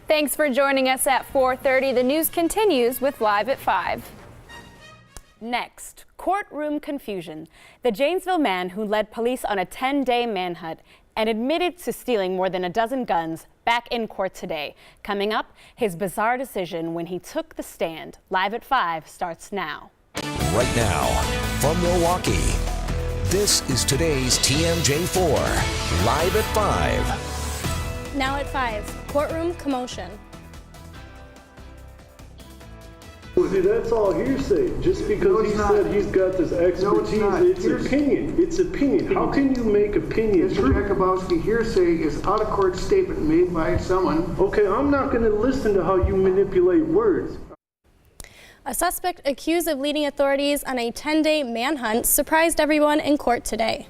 Thanks for joining us at 4:30. The news continues with Live at 5. Next, courtroom confusion. The Janesville man who led police on a 10-day manhunt and admitted to stealing more than a dozen guns back in court today. Coming up, his bizarre decision when he took the stand. Live at 5 starts now. Right now, from Milwaukee, this is today's TMJ4, Live at 5. Now at 5, courtroom commotion. See, that's all hearsay. Just because he said he's got this expertise, it's opinion. It's opinion. How can you make opinion Mr. Jakubowski, hearsay is out-of-court statement made by someone. Okay, I'm not going to listen to how you manipulate words. A suspect accused of leading authorities on a 10-day manhunt surprised everyone in court today.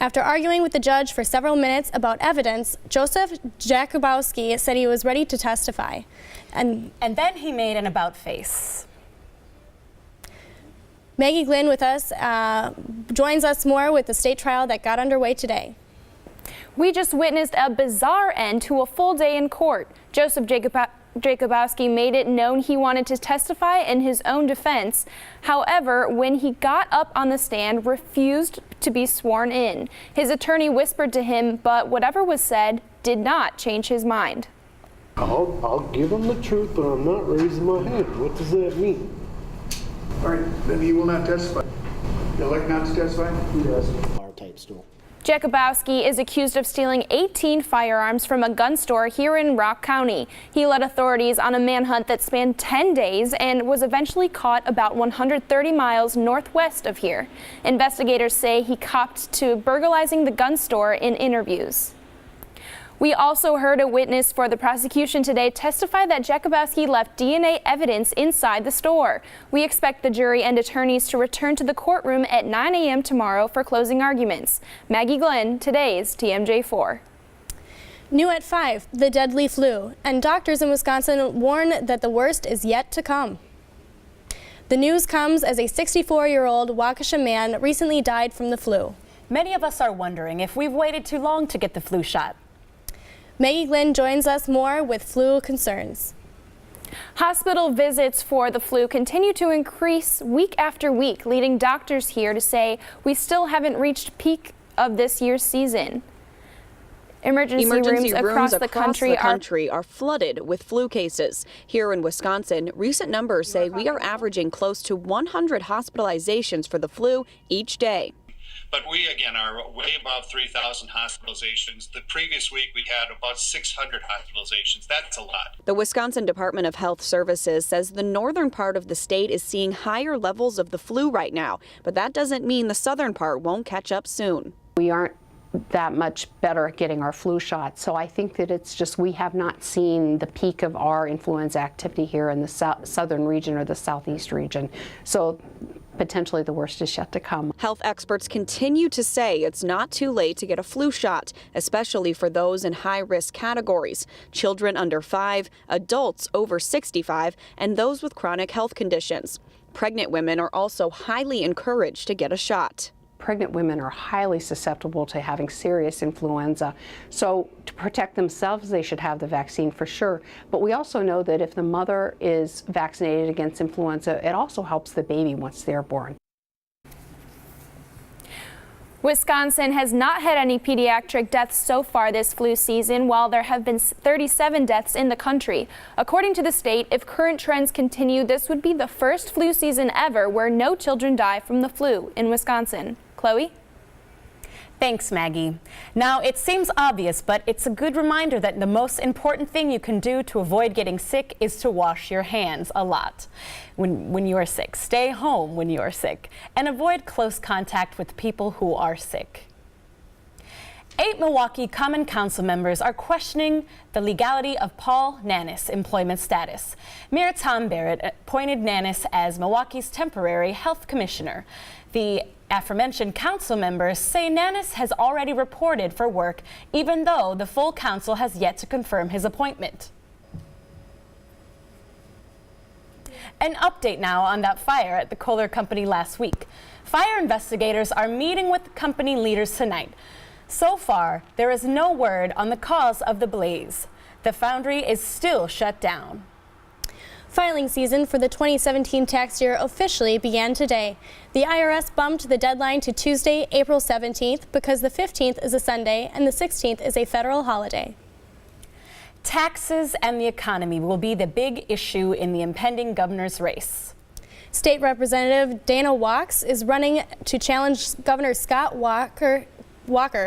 After arguing with the judge for several minutes about evidence, Joseph Jakubowski said he was ready to testify. And then he made an about face. Maggie Glynn with us joins us more with the state trial that got underway today. We just witnessed a bizarre end to a full day in court. Joseph Jakubowski made it known he wanted to testify in his own defense. However, when he got up on the stand, refused to be sworn in. His attorney whispered to him, but whatever was said did not change his mind. I'll give him the truth, but I'm not raising my hand. What does that mean? All right, then he will not testify. You'd like not to testify? Yes. Type stool. Jakubowski is accused of stealing 18 firearms from a gun store here in Rock County. He led authorities on a manhunt that spanned 10 days and was eventually caught about 130 miles northwest of here. Investigators say he copped to burglarizing the gun store in interviews. We also heard a witness for the prosecution today testify that Jakubowski left DNA evidence inside the store. We expect the jury and attorneys to return to the courtroom at 9 a.m. tomorrow for closing arguments. Maggie Glenn, today's TMJ4. New at 5, the deadly flu, and doctors in Wisconsin warn that the worst is yet to come. The news comes as a 64-year-old Waukesha man recently died from the flu. Many of us are wondering if we've waited too long to get the flu shot. Maggie Glynn joins us more with flu concerns. Hospital visits for the flu continue to increase week after week, leading doctors here to say we still haven't reached peak of this year's season. Emergency rooms across the country are flooded with flu cases. Here in Wisconsin, recent numbers say we are averaging close to 100 hospitalizations for the flu each day. But we, again, are way above 3,000 hospitalizations. The previous week, we had about 600 hospitalizations. That's a lot. The Wisconsin Department of Health Services says the northern part of the state is seeing higher levels of the flu right now, but that doesn't mean the southern part won't catch up soon. We aren't that much better at getting our flu shots, so I think that it's just we have not seen the peak of our influenza activity here in the southern region or the southeast region. So potentially the worst is yet to come. Health experts continue to say it's not too late to get a flu shot, especially for those in high-risk categories: children under 5, adults over 65, and those with chronic health conditions. Pregnant women are also highly encouraged to get a shot. Pregnant women are highly susceptible to having serious influenza. So to protect themselves, they should have the vaccine for sure. But we also know that if the mother is vaccinated against influenza, it also helps the baby once they're born. Wisconsin has not had any pediatric deaths so far this flu season, while there have been 37 deaths in the country. According to the state, if current trends continue, this would be the first flu season ever where no children die from the flu in Wisconsin. Chloe? Thanks, Maggie. Now, it seems obvious, but it's a good reminder that the most important thing you can do to avoid getting sick is to wash your hands a lot when you are sick. Stay home when you are sick, and avoid close contact with people who are sick. 8 Milwaukee Common Council members are questioning the legality of Paul Nannis' employment status. Mayor Tom Barrett appointed Nannis as Milwaukee's temporary health commissioner. The aforementioned council members say Nannis has already reported for work, even though the full council has yet to confirm his appointment. An update now on that fire at the Kohler Company last week. Fire investigators are meeting with company leaders tonight. So far, there is no word on the cause of the blaze. The foundry is still shut down. Filing season for the 2017 tax year officially began today. The IRS bumped the deadline to Tuesday, April 17th because the 15th is a Sunday and the 16th is a federal holiday. Taxes and the economy will be the big issue in the impending governor's race. State Representative Dana Wachs is running to challenge Governor Scott Walker.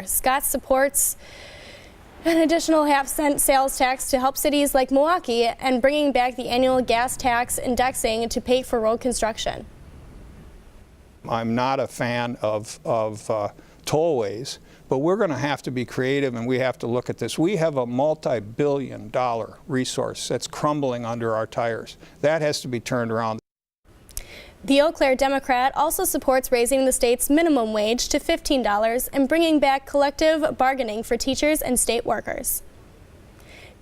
Scott supports an additional half-cent sales tax to help cities like Milwaukee and bringing back the annual gas tax indexing to pay for road construction. I'm not a fan of tollways, but we're going to have to be creative and we have to look at this. We have a multi-billion-dollar resource that's crumbling under our tires. That has to be turned around. The Eau Claire Democrat also supports raising the state's minimum wage to $15 and bringing back collective bargaining for teachers and state workers.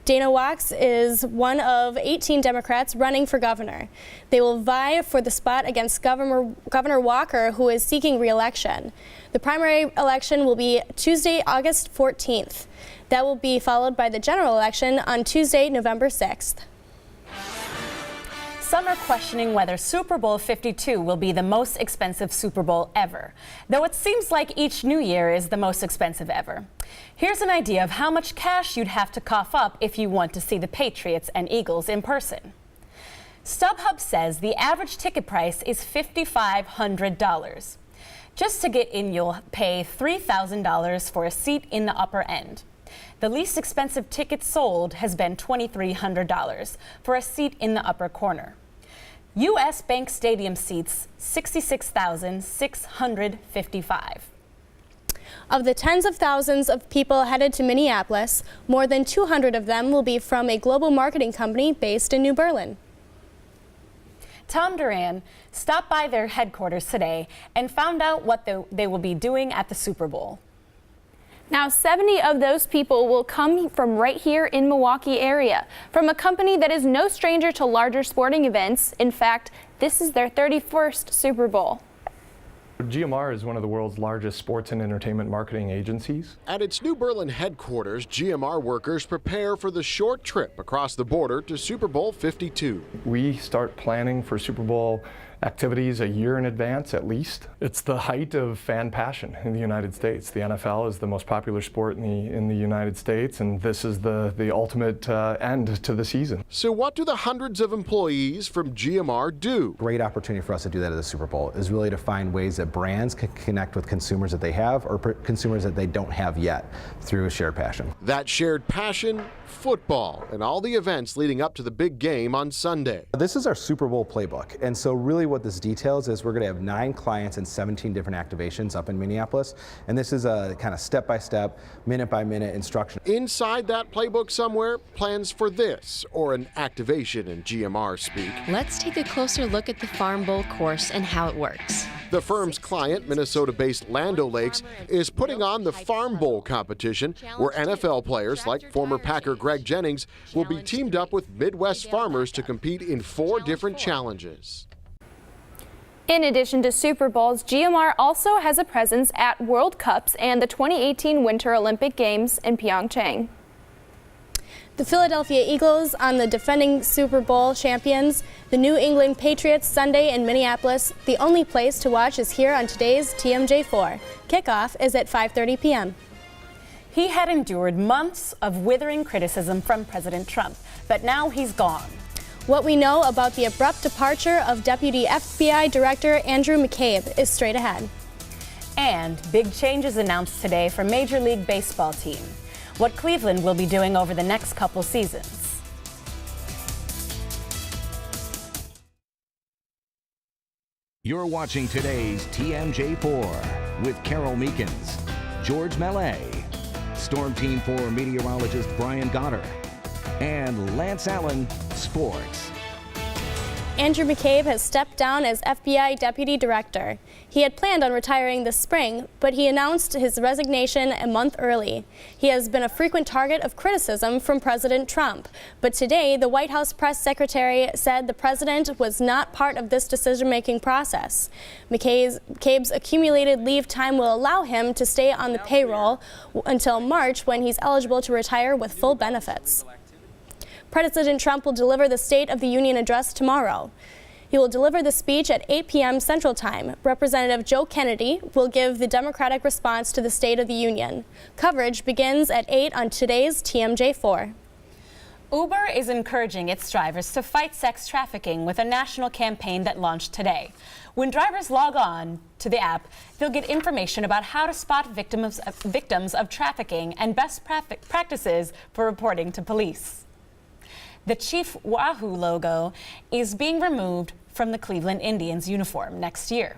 Dana Wachs is one of 18 Democrats running for governor. They will vie for the spot against Governor Walker, who is seeking re-election. The primary election will be Tuesday, August 14th. That will be followed by the general election on Tuesday, November 6th. Some are questioning whether Super Bowl 52 will be the most expensive Super Bowl ever, though it seems like each new year is the most expensive ever. Here's an idea of how much cash you'd have to cough up if you want to see the Patriots and Eagles in person. StubHub says the average ticket price is $5,500. Just to get in, you'll pay $3,000 for a seat in the upper end. The least expensive ticket sold has been $2,300 for a seat in the upper corner. U.S. Bank Stadium seats $66,655. Of the tens of thousands of people headed to Minneapolis, more than 200 of them will be from a global marketing company based in New Berlin. Tom Duran stopped by their headquarters today and found out what they will be doing at the Super Bowl. Now, 70 of those people will come from right here in Milwaukee area, from a company that is no stranger to larger sporting events. In fact, this is their 31st Super Bowl. GMR is one of the world's largest sports and entertainment marketing agencies. At its New Berlin headquarters, GMR workers prepare for the short trip across the border to Super Bowl 52. We start planning for Super Bowl activities a year in advance at least. It's the height of fan passion in the United States. The NFL is the most popular sport in the United States, and this is the ultimate end to the season. So what do the hundreds of employees from GMR do? Great opportunity for us to do that at the Super Bowl is really to find ways that brands can connect with consumers that they have or consumers that they don't have yet through a shared passion. That shared passion, football, and all the events leading up to the big game on Sunday. This is our Super Bowl playbook, and so really what this details is we're going to have 9 clients and 17 different activations up in Minneapolis, and this is a kind of step-by-step, minute-by-minute instruction. Inside that playbook somewhere, plans for this, or an activation in GMR speak. Let's take a closer look at the Farm Bowl course and how it works. The firm's client, Minnesota-based Land O'Lakes, is putting on the Farm Bowl competition, where NFL players like former Packer Greg Jennings will be teamed up with Midwest farmers to compete in 4 different challenges. In addition to Super Bowls, GMR also has a presence at World Cups and the 2018 Winter Olympic Games in Pyeongchang. The Philadelphia Eagles are the defending Super Bowl champions. The New England Patriots Sunday in Minneapolis. The only place to watch is here on today's TMJ4. Kickoff is at 5:30 p.m. He had endured months of withering criticism from President Trump, but now he's gone. What we know about the abrupt departure of Deputy FBI Director Andrew McCabe is straight ahead. And big changes announced today for Major League Baseball team. What Cleveland will be doing over the next couple seasons. You're watching today's TMJ4 with Carol Meekins, George Mallet, Storm Team 4 meteorologist Brian Goddard, and Lance Allen, Sports. Andrew McCabe has stepped down as FBI Deputy Director. He had planned on retiring this spring, but he announced his resignation a month early. He has been a frequent target of criticism from President Trump, but today the White House press secretary said the president was not part of this decision-making process. McCabe's accumulated leave time will allow him to stay on the payroll until March, when he's eligible to retire with full benefits. President Trump will deliver the State of the Union address tomorrow. He will deliver the speech at 8 p.m. Central Time. Representative Joe Kennedy will give the Democratic response to the State of the Union. Coverage begins at 8 on today's TMJ4. Uber is encouraging its drivers to fight sex trafficking with a national campaign that launched today. When drivers log on to the app, they'll get information about how to spot victims of trafficking and best practices for reporting to police. The Chief Wahoo logo is being removed from the Cleveland Indians uniform next year.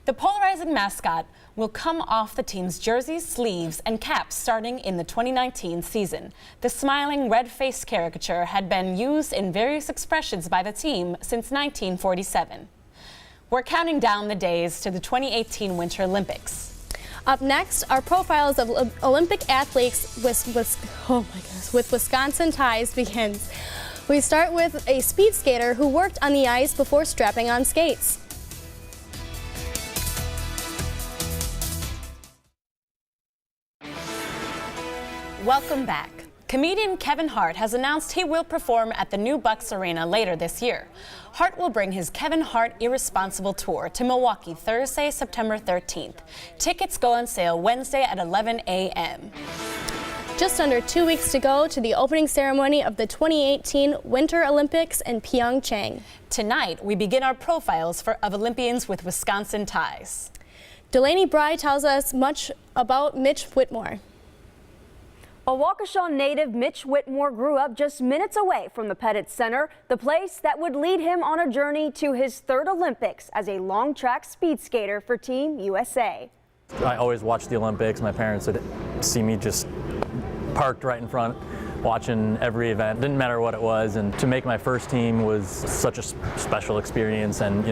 The polarizing mascot will come off the team's jerseys, sleeves, and caps starting in the 2019 season. The smiling, red-faced caricature had been used in various expressions by the team since 1947. We're counting down the days to the 2018 Winter Olympics. Up next, our profiles of Olympic athletes with Wisconsin ties begins. We start with a speed skater who worked on the ice before strapping on skates. Welcome back. Comedian Kevin Hart has announced he will perform at the new Bucks Arena later this year. Hart will bring his Kevin Hart Irresponsible Tour to Milwaukee Thursday, September 13th. Tickets go on sale Wednesday at 11 a.m. Just under 2 weeks to go to the opening ceremony of the 2018 Winter Olympics in Pyeongchang. Tonight, we begin our profiles of Olympians with Wisconsin ties. Delaney Bry tells us much about Mitch Whitmore. A Waukesha native, Mitch Whitmore, grew up just minutes away from the Pettit Center, the place that would lead him on a journey to his third Olympics as a long track speed skater for Team USA. I always watched the Olympics. My parents would see me just parked right in front, watching every event. Didn't matter what it was, and to make my first team was such a special experience, and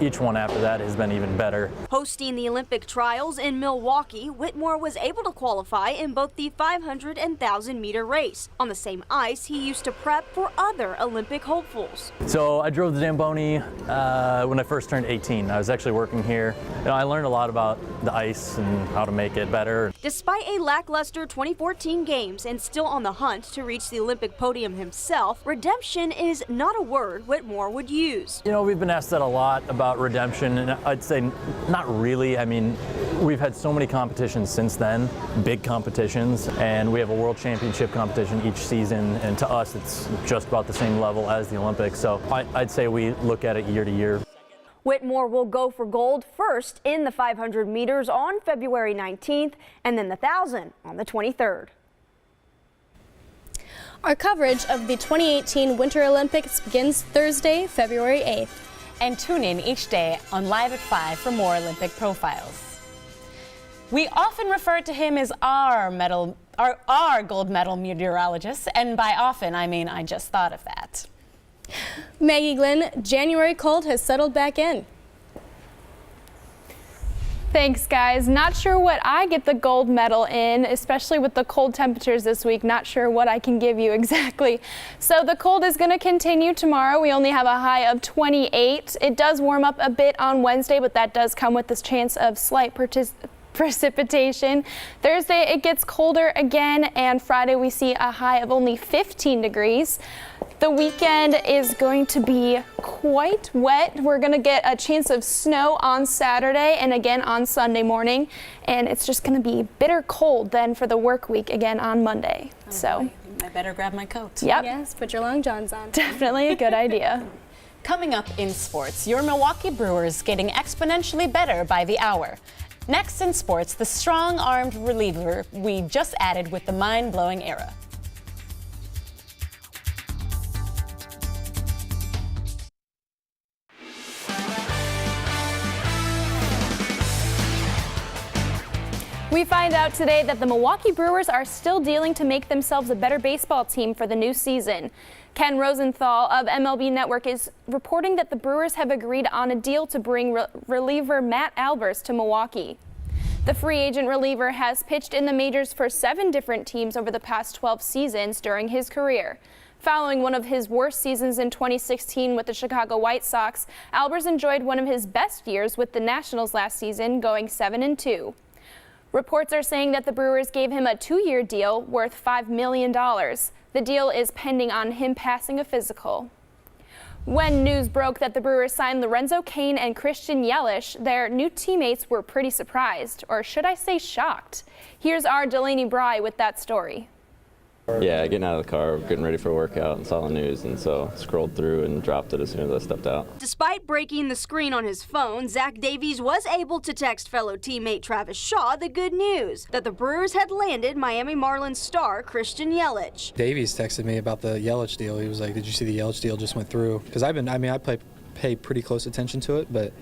each one after that has been even better. Hosting the Olympic trials in Milwaukee, Whitmore was able to qualify in both the 500 and 1,000-meter race on the same ice he used to prep for other Olympic hopefuls. So I drove the Zamboni when I first turned 18. I was actually working here. I learned a lot about the ice and how to make it better. Despite a lackluster 2014 games and still on the hunt to reach the Olympic podium himself, redemption is not a word Whitmore would use. We've been asked that a lot about redemption, and I'd say not really. I mean, we've had so many competitions since then, big competitions, and we have a world championship competition each season, and to us it's just about the same level as the Olympics, so I'd say we look at it year to year. Whitmore will go for gold first in the 500 meters on February 19th and then the 1,000 on the 23rd. Our coverage of the 2018 Winter Olympics begins Thursday, February 8th. And tune in each day on Live at 5 for more Olympic profiles. We often refer to him as our gold medal meteorologist, and by often I mean I just thought of that. Maggie Glenn, January cold has settled back in. Thanks, guys. Not sure what I get the gold medal in, especially with the cold temperatures this week. Not sure what I can give you exactly. So the cold is going to continue tomorrow. We only have a high of 28. It does warm up a bit on Wednesday, but that does come with this chance of slight precipitation. Thursday it gets colder again, and Friday we see a high of only 15 degrees. The weekend is going to be quite wet. We're going to get a chance of snow on Saturday and again on Sunday morning, and it's just going to be bitter cold then for the work week again on Monday. So I better grab my coat. Yep. Yes, put your long johns on. Definitely a good idea. Coming up in sports, your Milwaukee Brewers getting exponentially better by the hour. Next in sports, the strong-armed reliever we just added with the mind-blowing era. We find out today that the Milwaukee Brewers are still dealing to make themselves a better baseball team for the new season. Ken Rosenthal of MLB Network is reporting that the Brewers have agreed on a deal to bring reliever Matt Albers to Milwaukee. The free agent reliever has pitched in the majors for 7 different teams over the past 12 seasons during his career. Following one of his worst seasons in 2016 with the Chicago White Sox, Albers enjoyed one of his best years with the Nationals last season, going 7-2. Reports are saying that the Brewers gave him a 2-year deal worth $5 million. The The deal is pending on him passing a physical. When news broke that the Brewers signed Lorenzo Cain and Christian Yelich, their new teammates were pretty surprised, or should I say shocked. Here's our Delaney Bry with that story. Yeah, getting out of the car, getting ready for a workout, and saw the news, and so scrolled through and dropped it as soon as I stepped out. Despite breaking the screen on his phone, Zach Davies was able to text fellow teammate Travis Shaw the good news that the Brewers had landed Miami Marlins star Christian Yelich. Davies texted me about the Yelich deal. He was like, "Did you see the Yelich deal just went through?" Because I pay pretty close attention to it, but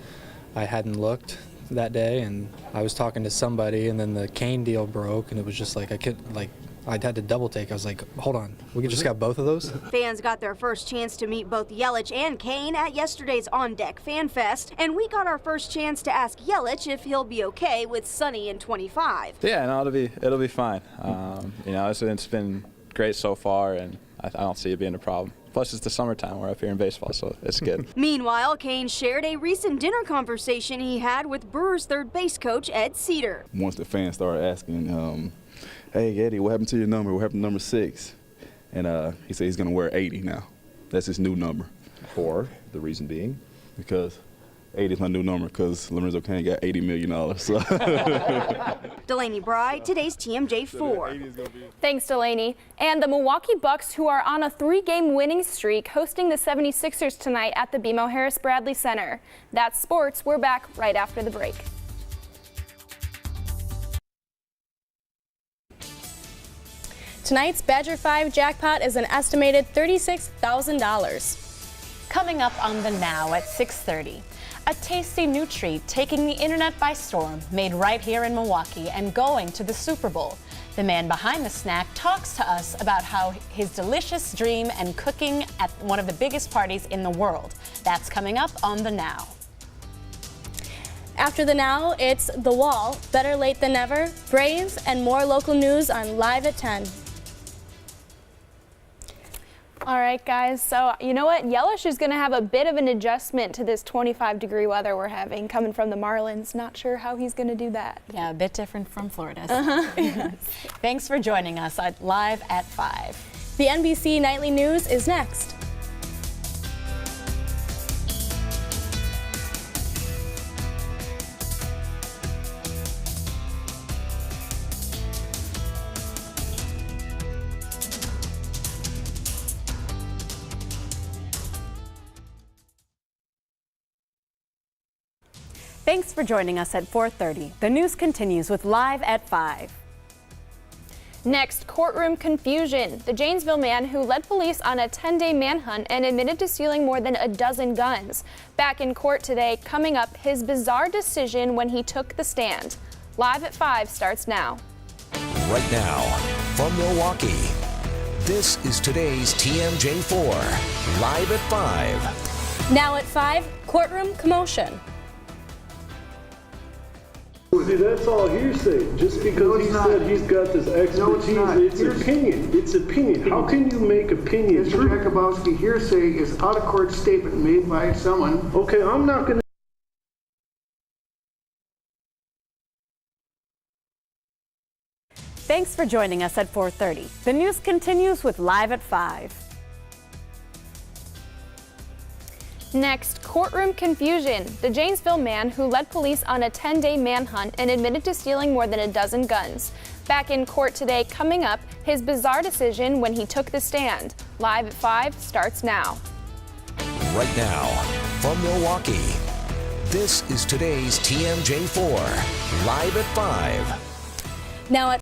I hadn't looked that day, and I was talking to somebody, and then the Cain deal broke, and it was just like I had to double take. I was like, hold on, we just got both of those? Fans got their first chance to meet both Yelich and Cain at yesterday's On Deck Fan Fest, and we got our first chance to ask Yelich if he'll be okay with sunny in 25. Yeah, no, it'll be fine. It's been great so far, and I don't see it being a problem. Plus, it's the summertime. We're up here in baseball, so it's good. Meanwhile, Cain shared a recent dinner conversation he had with Brewers third base coach Ed Cedar. Once the fans started asking, hey, Eddie, what happened to your number? What happened to number 6? And he said he's going to wear 80 now. That's his new number. For the reason being? Because 80 is my new number because Lorenzo Cain got $80 million. So. Delaney Bry, today's TMJ4. Thanks, Delaney. And the Milwaukee Bucks, who are on a 3-game winning streak, hosting the 76ers tonight at the BMO Harris Bradley Center. That's sports. We're back right after the break. Tonight's Badger 5 jackpot is an estimated $36,000. Coming up on the Now at 6:30. A tasty new treat taking the internet by storm, made right here in Milwaukee and going to the Super Bowl. The man behind the snack talks to us about how his delicious dream and cooking at one of the biggest parties in the world. That's coming up on the Now. After the Now, it's The Wall, Better Late Than Never, Braves, and more local news on Live at 10. All right, guys, so you know what? Yelich is going to have a bit of an adjustment to this 25-degree weather we're having coming from the Marlins. Not sure how he's going to do that. Yeah, a bit different from Florida. Thanks for joining us at Live at 5. The NBC Nightly News is next. Thanks for joining us at 4:30. The news continues with Live at 5. Next, courtroom confusion. The Janesville man who led police on a 10-day manhunt and admitted to stealing more than a dozen guns. Back in court today, coming up, his bizarre decision when he took the stand. Live at 5 starts now. Right now, from Milwaukee, this is today's TMJ4, Live at 5. Now at 5, courtroom commotion. See, that's all hearsay. Just because he said he's got this expertise, it's opinion. It's opinion. How can you make opinion? Mr. Jakubowski, hearsay is out-of-court statement made by someone. Okay, I'm not going to. Thanks for joining us at 4:30. The news continues with Live at 5. Next, courtroom confusion. The Janesville man who led police on a 10-day manhunt and admitted to stealing more than a dozen guns. Back in court today, coming up, his bizarre decision when he took the stand. Live at 5 starts now. Right now, from Milwaukee, this is today's TMJ4, Live at 5. Now at